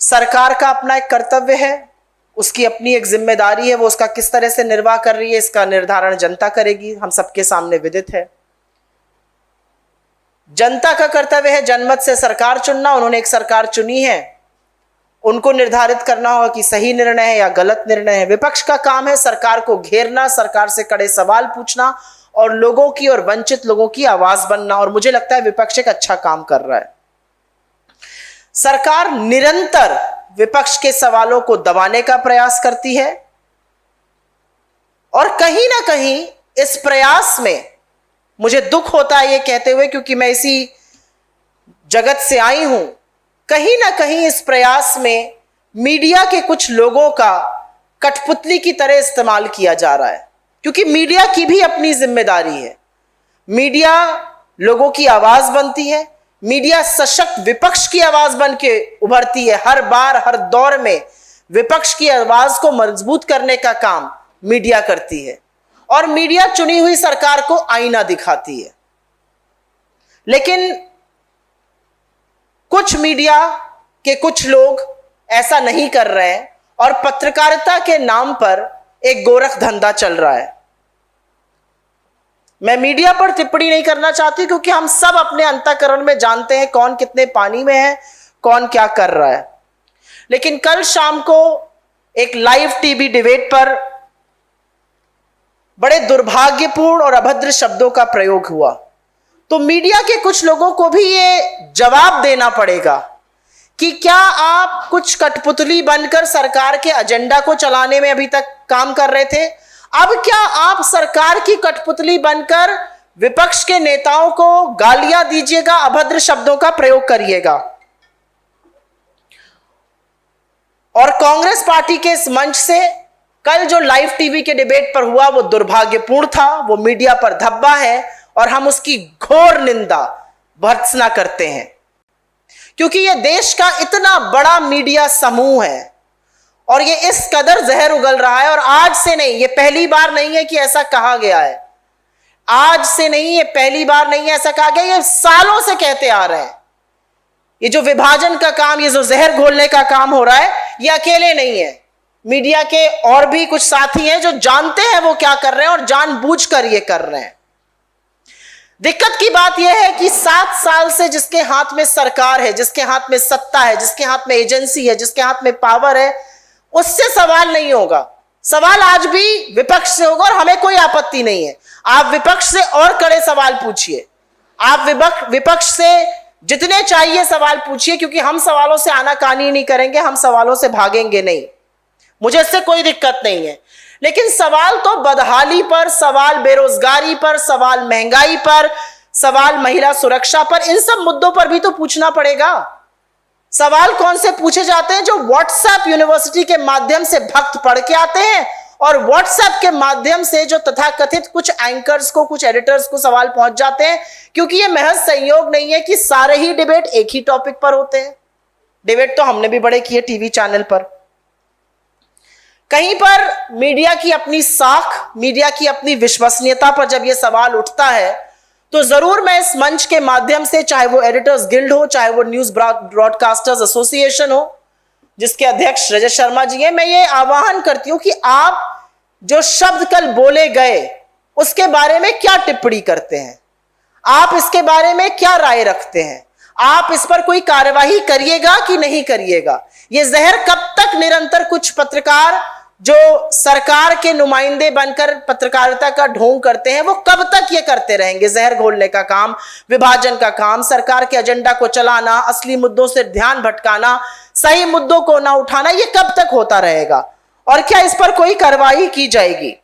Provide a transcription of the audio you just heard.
सरकार का अपना एक कर्तव्य है, उसकी अपनी एक जिम्मेदारी है, वो उसका किस तरह से निर्वाह कर रही है इसका निर्धारण जनता करेगी, हम सबके सामने विदित है। जनता का कर्तव्य है जनमत से सरकार चुनना, उन्होंने एक सरकार चुनी है, उनको निर्धारित करना होगा कि सही निर्णय है या गलत निर्णय है। विपक्ष का काम है सरकार को घेरना, सरकार से कड़े सवाल पूछना और लोगों की और वंचित लोगों की आवाज बनना, और मुझे लगता है विपक्ष एक अच्छा काम कर रहा है। सरकार निरंतर विपक्ष के सवालों को दबाने का प्रयास करती है और कहीं ना कहीं इस प्रयास में मुझे दुख होता है ये कहते हुए, क्योंकि मैं इसी जगत से आई हूं, कहीं ना कहीं इस प्रयास में मीडिया के कुछ लोगों का कठपुतली की तरह इस्तेमाल किया जा रहा है, क्योंकि मीडिया की भी अपनी जिम्मेदारी है। मीडिया लोगों की आवाज बनती है, मीडिया सशक्त विपक्ष की आवाज बन के उभरती है। हर बार हर दौर में विपक्ष की आवाज को मजबूत करने का काम मीडिया करती है और मीडिया चुनी हुई सरकार को आईना दिखाती है। लेकिन कुछ मीडिया के कुछ लोग ऐसा नहीं कर रहे हैं और पत्रकारिता के नाम पर एक गोरख धंधा चल रहा है। मैं मीडिया पर टिप्पणी नहीं करना चाहती, क्योंकि हम सब अपने अंतःकरण में जानते हैं कौन कितने पानी में है, कौन क्या कर रहा है। लेकिन कल शाम को एक लाइव टीवी डिबेट पर बड़े दुर्भाग्यपूर्ण और अभद्र शब्दों का प्रयोग हुआ, तो मीडिया के कुछ लोगों को भी ये जवाब देना पड़ेगा कि क्या आप कुछ कठपुतली बनकर सरकार के एजेंडा को चलाने में अभी तक काम कर रहे थे, अब क्या आप सरकार की कठपुतली बनकर विपक्ष के नेताओं को गालियां दीजिएगा, अभद्र शब्दों का प्रयोग करिएगा। और कांग्रेस पार्टी के इस मंच से कल जो लाइव टीवी के डिबेट पर हुआ वो दुर्भाग्यपूर्ण था, वो मीडिया पर धब्बा है और हम उसकी घोर निंदा भर्त्सना करते हैं, क्योंकि ये देश का इतना बड़ा मीडिया समूह है और ये इस कदर जहर उगल रहा है। और आज से नहीं, ये पहली बार नहीं है कि ऐसा कहा गया है, आज से नहीं, ये पहली बार नहीं है ऐसा कहा गया, ये सालों से कहते आ रहे हैं। ये जो विभाजन का काम, ये जो जहर घोलने का काम हो रहा है, ये अकेले नहीं है, मीडिया के और भी कुछ साथी हैं जो जानते हैं वो क्या कर रहे हैं और जानबूझकर ये कर रहे हैं। दिक्कत की बात यह है कि 7 साल से जिसके हाथ में सरकार है, जिसके हाथ में सत्ता है, जिसके हाथ में एजेंसी है, जिसके हाथ में पावर है, उससे सवाल नहीं होगा। सवाल आज भी विपक्ष से होगा और हमें कोई आपत्ति नहीं है। आप विपक्ष से और कड़े सवाल पूछिए, आप विपक्ष से जितने चाहिए सवाल पूछिए, क्योंकि हम सवालों से आनाकानी नहीं करेंगे, हम सवालों से भागेंगे नहीं, मुझे इससे कोई दिक्कत नहीं है। लेकिन सवाल तो बदहाली पर, सवाल बेरोजगारी पर, सवाल महंगाई पर, सवाल महिला सुरक्षा पर, इन सब मुद्दों पर भी तो पूछना पड़ेगा। सवाल कौन से पूछे जाते हैं? जो व्हाट्सएप यूनिवर्सिटी के माध्यम से भक्त पढ़ के आते हैं और व्हाट्सएप के माध्यम से जो तथाकथित कुछ एंकर्स को, कुछ एडिटर्स को सवाल पहुंच जाते हैं, क्योंकि यह महज संयोग नहीं है कि सारे ही डिबेट एक ही टॉपिक पर होते हैं। डिबेट तो हमने भी बड़े किए टीवी चैनल पर। कहीं पर मीडिया की अपनी साख, मीडिया की अपनी विश्वसनीयता पर जब यह सवाल उठता है, तो जरूर मैं इस मंच के माध्यम से, चाहे वो एडिटर्स गिल्ड हो, चाहे वो न्यूज ब्रॉडकास्टर्स एसोसिएशन हो, जिसके अध्यक्ष रजत शर्मा जी हैं, मैं ये आह्वान करती हूं कि आप जो शब्द कल बोले गए उसके बारे में क्या टिप्पणी करते हैं, आप इसके बारे में क्या राय रखते हैं, आप इस पर कोई कार्यवाही करिएगा कि नहीं करिएगा। ये जहर कब तक निरंतर कुछ पत्रकार जो सरकार के नुमाइंदे बनकर पत्रकारिता का ढोंग करते हैं, वो कब तक ये करते रहेंगे? जहर घोलने का काम, विभाजन का काम, सरकार के एजेंडा को चलाना, असली मुद्दों से ध्यान भटकाना, सही मुद्दों को ना उठाना, ये कब तक होता रहेगा और क्या इस पर कोई कार्रवाई की जाएगी?